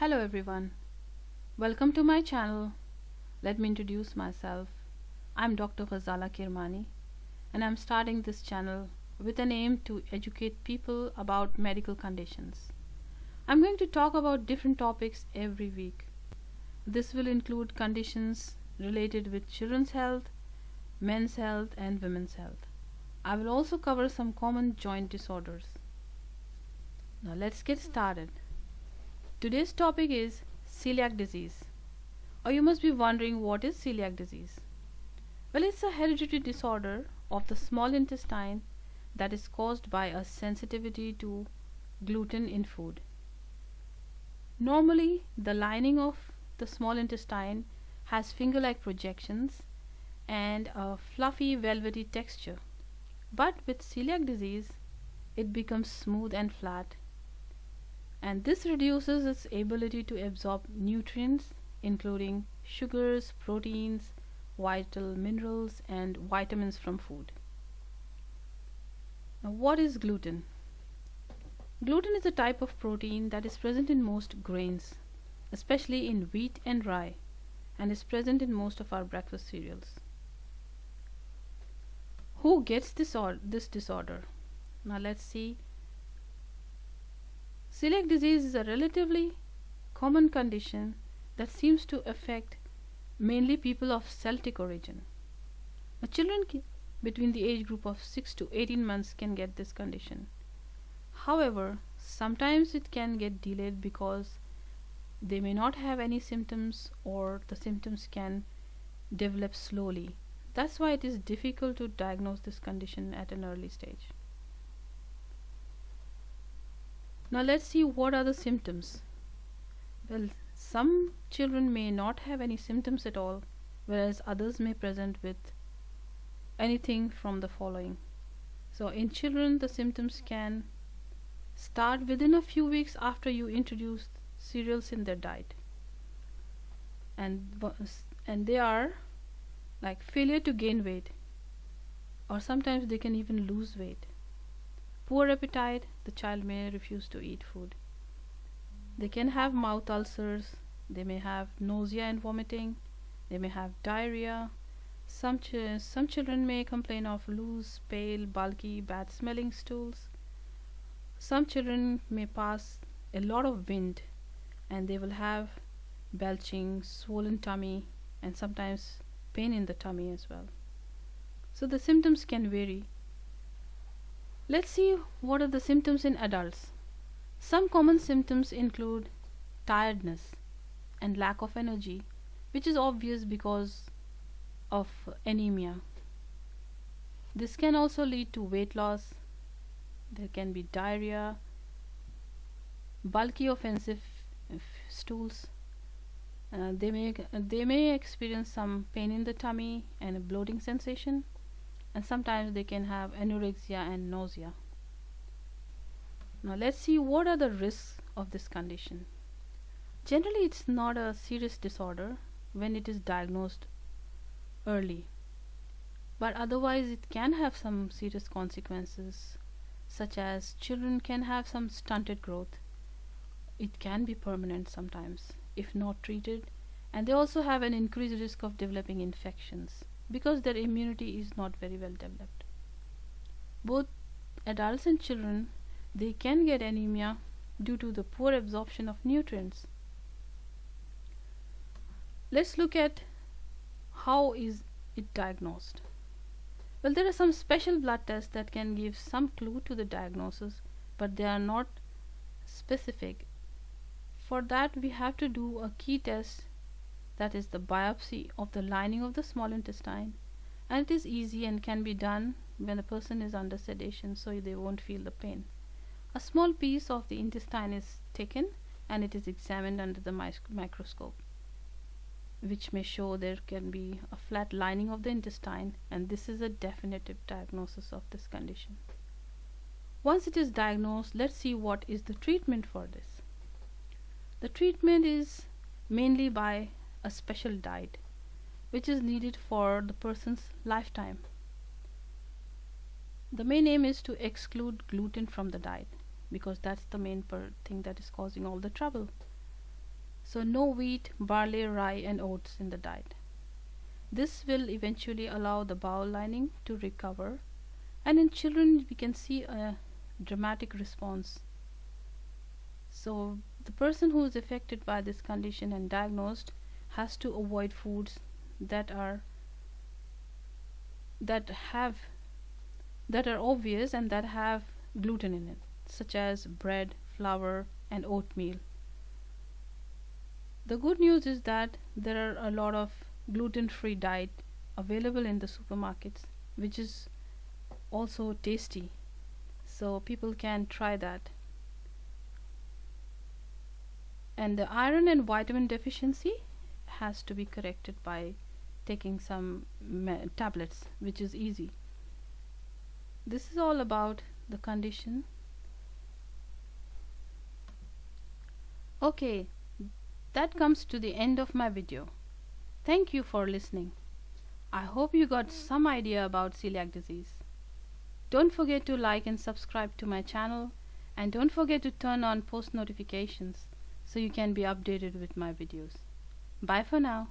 Hello everyone, welcome to my channel. Let me introduce myself. I'm Dr. Fazala Kirmani and I'm starting this channel with an aim to educate people about medical conditions. I'm going to talk about different topics every week. This will include conditions related with children's health, men's health and women's health. I will also cover some common joint disorders. Now let's get started. Today's topic is celiac disease. Or you must be wondering, what is celiac disease? Well, it's a hereditary disorder of the small intestine that is caused by a sensitivity to gluten in food. Normally, the lining of the small intestine has finger-like projections and a fluffy velvety texture. But with celiac disease, it becomes smooth and flat, and this reduces its ability to absorb nutrients including sugars, proteins, vital minerals and vitamins from food. Now, what is gluten? Gluten is a type of protein that is present in most grains, especially in wheat and rye, and is present in most of our breakfast cereals. Who gets this disorder? Now let's see. Celiac disease is a relatively common condition that seems to affect mainly people of Celtic origin. Now, children between the age group of 6 to 18 months can get this condition. However, sometimes it can get delayed because they may not have any symptoms or the symptoms can develop slowly. That's why it is difficult to diagnose this condition at an early stage. Now let's see, what are the symptoms. Well, some children may not have any symptoms at all, whereas others may present with anything from the following. So in children, the symptoms can start within a few weeks after you introduce cereals in their diet, and they are like failure to gain weight, or sometimes they can even lose weight. Poor appetite, the child may refuse to eat food. They can have mouth ulcers, they may have nausea and vomiting, they may have diarrhea. Some children may complain of loose, pale, bulky, bad smelling stools. Some children may pass a lot of wind and they will have belching, swollen tummy, and sometimes pain in the tummy as well. So the symptoms can vary. Let's see, what are the symptoms in adults. Some common symptoms include tiredness and lack of energy, which is obvious because of anemia. This can also lead to weight loss. There can be diarrhea, bulky offensive stools. They may experience some pain in the tummy and a bloating sensation, and sometimes they can have anorexia and nausea. Now let's see, what are the risks of this condition. Generally, it's not a serious disorder when it is diagnosed early, but otherwise it can have some serious consequences, such as children can have some stunted growth. It can be permanent sometimes if not treated, and they also have an increased risk of developing infections because their immunity is not very well developed. Both adults and children, they can get anemia due to the poor absorption of nutrients. Let's look at how is it diagnosed. Well, there are some special blood tests that can give some clue to the diagnosis, but they are not specific. For that, we have to do a key test, that is the biopsy of the lining of the small intestine, and it is easy and can be done when the person is under sedation so they won't feel the pain. A small piece of the intestine is taken and it is examined under the microscope, which may show there can be a flat lining of the intestine, and this is a definitive diagnosis of this condition. Once it is diagnosed, let's see what is the treatment for this. The treatment is mainly by a special diet which is needed for the person's lifetime. The main aim is to exclude gluten from the diet because that's the main thing that is causing all the trouble. So no wheat, barley, rye and oats in the diet. This will eventually allow the bowel lining to recover, and in children we can see a dramatic response. So the person who is affected by this condition and diagnosed has to avoid foods that are that have that are obvious and that have gluten in it, such as bread, flour and oatmeal. The good news is that there are a lot of gluten-free diet available in the supermarkets, which is also tasty. So people can try that. And the iron and vitamin deficiency has to be corrected by taking some tablets, which is easy. This is all about the condition. Okay, that comes to the end of my video. Thank you for listening. I hope you got some idea about celiac disease. Don't forget to like and subscribe to my channel, and don't forget to turn on post notifications so you can be updated with my videos. Bye for now.